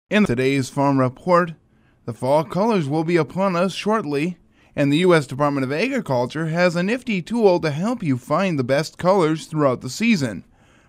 In today's Farm Report, the fall colors will be upon us shortly, and the U.S. Department of Agriculture has a nifty tool to help you find the best colors throughout the season.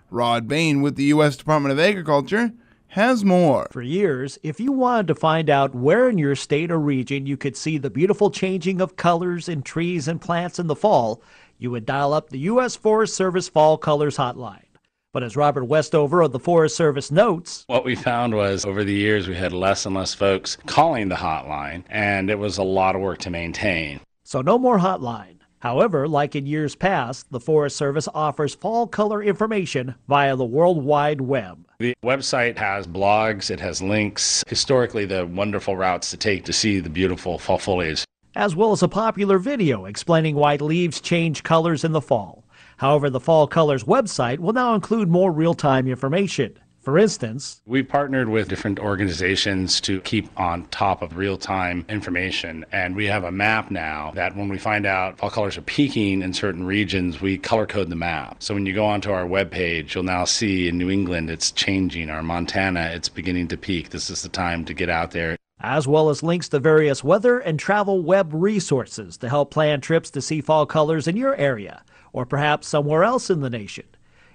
Rod Bain with the U.S. Department of Agriculture has more. For years, if you wanted to find out where in your state or region you could see the beautiful changing of colors in trees and plants in the fall, you would dial up the U.S. Forest Service Fall Colors Hotline. But as Robert Westover of the Forest Service notes, what we found was over the years we had less and less folks calling the hotline, and it was a lot of work to maintain. So no more hotline. However, like in years past, the Forest Service offers fall color information via the World Wide Web. The website has blogs, it has links, historically the wonderful routes to take to see the beautiful fall foliage, as well as a popular video explaining why leaves change colors in the fall. However, the Fall Colors website will now include more real-time information. For instance, we partnered with different organizations to keep on top of real-time information, and we have a map now that when we find out fall colors are peaking in certain regions, we color code the map. So when you go onto our webpage, you'll now see in New England it's changing, or Montana it's beginning to peak. This is the time to get out there. As well as links to various weather and travel web resources to help plan trips to see fall colors in your area, or perhaps somewhere else in the nation.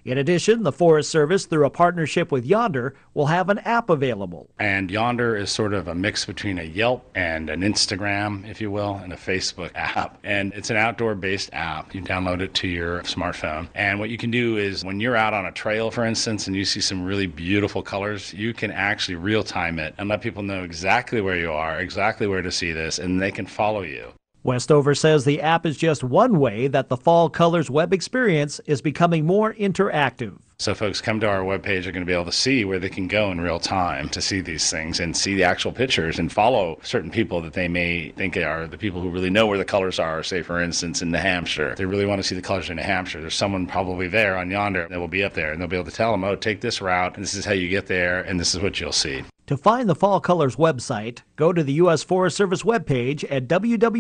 In addition, the Forest Service, through a partnership with Yonder, will have an app available. And Yonder is sort of a mix between a Yelp and an Instagram, if you will, and a Facebook app. And it's an outdoor-based app. You download it to your smartphone. And what you can do is when you're out on a trail, for instance, and you see some really beautiful colors, you can actually real-time it and let people know exactly where you are, exactly where to see this, and they can follow you. Westover says the app is just one way that the Fall Colors web experience is becoming more interactive. So folks come to our webpage, are going to be able to see where they can go in real time to see these things and see the actual pictures and follow certain people that they may think are the people who really know where the colors are. Say, for instance, in New Hampshire. If they really want to see the colors in New Hampshire, there's someone probably there on Yonder that will be up there, and they'll be able to tell them, oh, take this route, and this is how you get there, and this is what you'll see. To find the Fall Colors website, go to the U.S. Forest Service webpage at www.fs.fed.us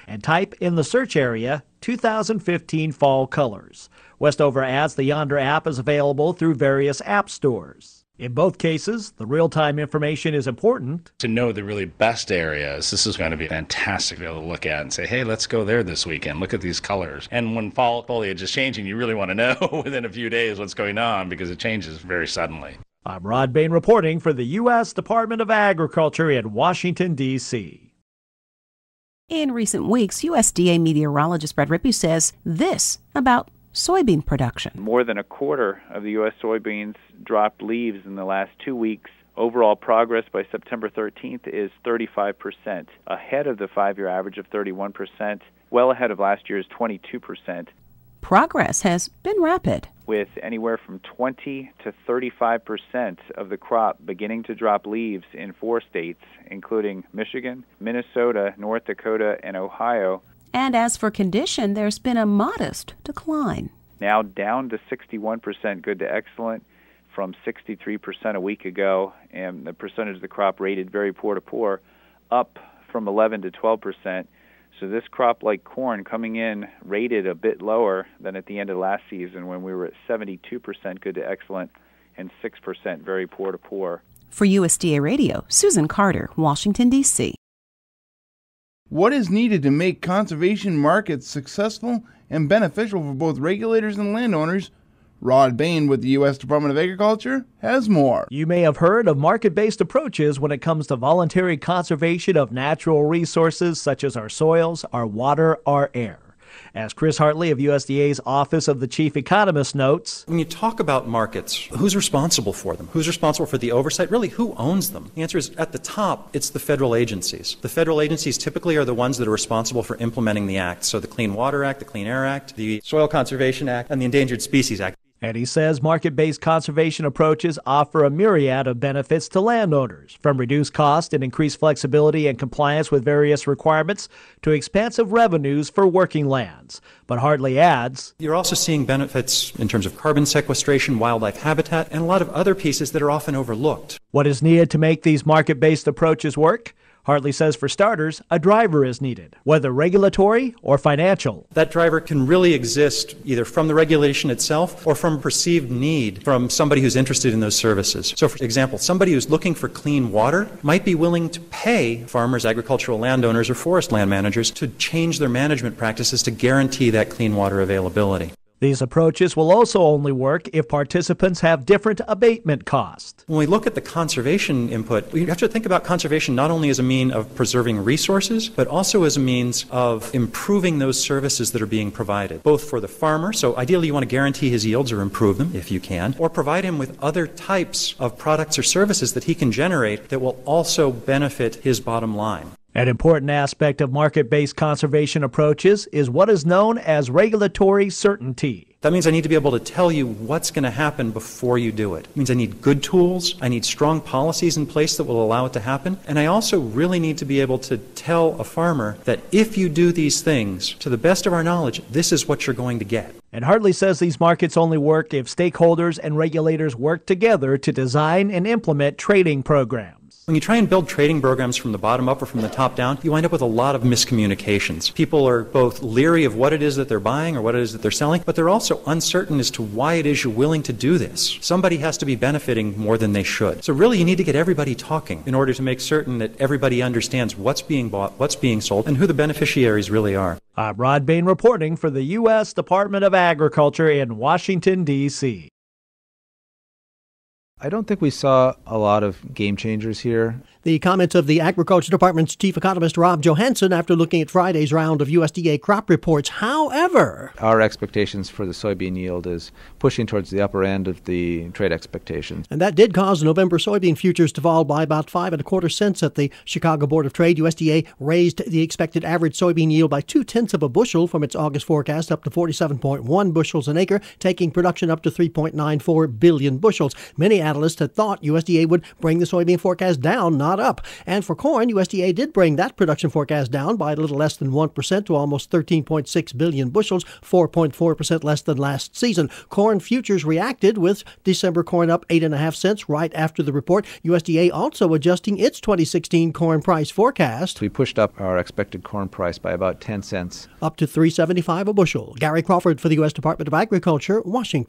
and type in the search area 2015 Fall Colors. Westover adds the Yonder app is available through various app stores. In both cases, the real-time information is important. To know the really best areas, this is going to be fantastic to be able to look at and say, hey, let's go there this weekend. Look at these colors. And when fall foliage is changing, you really want to know within a few days what's going on because it changes very suddenly. I'm Rod Bain reporting for the U.S. Department of Agriculture in Washington, D.C. In recent weeks, USDA meteorologist Brad Rippey says this about soybean production. More than a quarter of the U.S. soybeans dropped leaves in the last 2 weeks. Overall progress by September 13th is 35%, ahead of the 5-year average of 31%, well ahead of last year's 22%. Progress has been rapid, with anywhere from 20 to 35% of the crop beginning to drop leaves in 4 states, including Michigan, Minnesota, North Dakota, and Ohio. And as for condition, there's been a modest decline. Now down to 61% good to excellent from 63% a week ago, and the percentage of the crop rated very poor to poor, up from 11 to 12%. So this crop, like corn, coming in rated a bit lower than at the end of last season when we were at 72% good to excellent and 6% very poor to poor. For USDA Radio, Susan Carter, Washington, D.C. What is needed to make conservation markets successful and beneficial for both regulators and landowners? Rod Bain with the U.S. Department of Agriculture has more. You may have heard of market-based approaches when it comes to voluntary conservation of natural resources such as our soils, our water, our air. As Chris Hartley of USDA's Office of the Chief Economist notes, when you talk about markets, who's responsible for them? Who's responsible for the oversight? Really, who owns them? The answer is, at the top, it's the federal agencies. The federal agencies typically are the ones that are responsible for implementing the act. So the Clean Water Act, the Clean Air Act, the Soil Conservation Act, and the Endangered Species Act. And he says market-based conservation approaches offer a myriad of benefits to landowners, from reduced cost and increased flexibility and compliance with various requirements to expansive revenues for working lands. But Hartley adds, you're also seeing benefits in terms of carbon sequestration, wildlife habitat, and a lot of other pieces that are often overlooked. What is needed to make these market-based approaches work? Hartley says for starters, a driver is needed, whether regulatory or financial. That driver can really exist either from the regulation itself or from perceived need from somebody who's interested in those services. So, for example, somebody who's looking for clean water might be willing to pay farmers, agricultural landowners, or forest land managers to change their management practices to guarantee that clean water availability. These approaches will also only work if participants have different abatement costs. When we look at the conservation input, we have to think about conservation not only as a means of preserving resources, but also as a means of improving those services that are being provided, both for the farmer, so ideally you want to guarantee his yields or improve them if you can, or provide him with other types of products or services that he can generate that will also benefit his bottom line. An important aspect of market-based conservation approaches is what is known as regulatory certainty. That means I need to be able to tell you what's going to happen before you do it. It means I need good tools, I need strong policies in place that will allow it to happen, and I also really need to be able to tell a farmer that if you do these things, to the best of our knowledge, this is what you're going to get. And Hartley says these markets only work if stakeholders and regulators work together to design and implement trading programs. When you try and build trading programs from the bottom up or from the top down, you wind up with a lot of miscommunications. People are both leery of what it is that they're buying or what it is that they're selling, but they're also uncertain as to why it is you're willing to do this. Somebody has to be benefiting more than they should. So really you need to get everybody talking in order to make certain that everybody understands what's being bought, what's being sold, and who the beneficiaries really are. I'm Rod Bain reporting for the U.S. Department of Agriculture in Washington, D.C. I don't think we saw a lot of game changers here. The comments of the Agriculture Department's Chief Economist Rob Johansson after looking at Friday's round of USDA crop reports. However, our expectations for the soybean yield is pushing towards the upper end of the trade expectations. And that did cause November soybean futures to fall by about 5.25 cents at the Chicago Board of Trade. USDA raised the expected average soybean yield by 0.2 of a bushel from its August forecast up to 47.1 bushels an acre, taking production up to 3.94 billion bushels. Many analysts had thought USDA would bring the soybean forecast down, not up. And for corn, USDA did bring that production forecast down by a little less than 1% to almost 13.6 billion bushels, 4.4% less than last season. Corn futures reacted with December corn up 8.5 cents right after the report. USDA also adjusting its 2016 corn price forecast. We pushed up our expected corn price by about 10 cents. Up to $3.75 a bushel. Gary Crawford for the U.S. Department of Agriculture, Washington.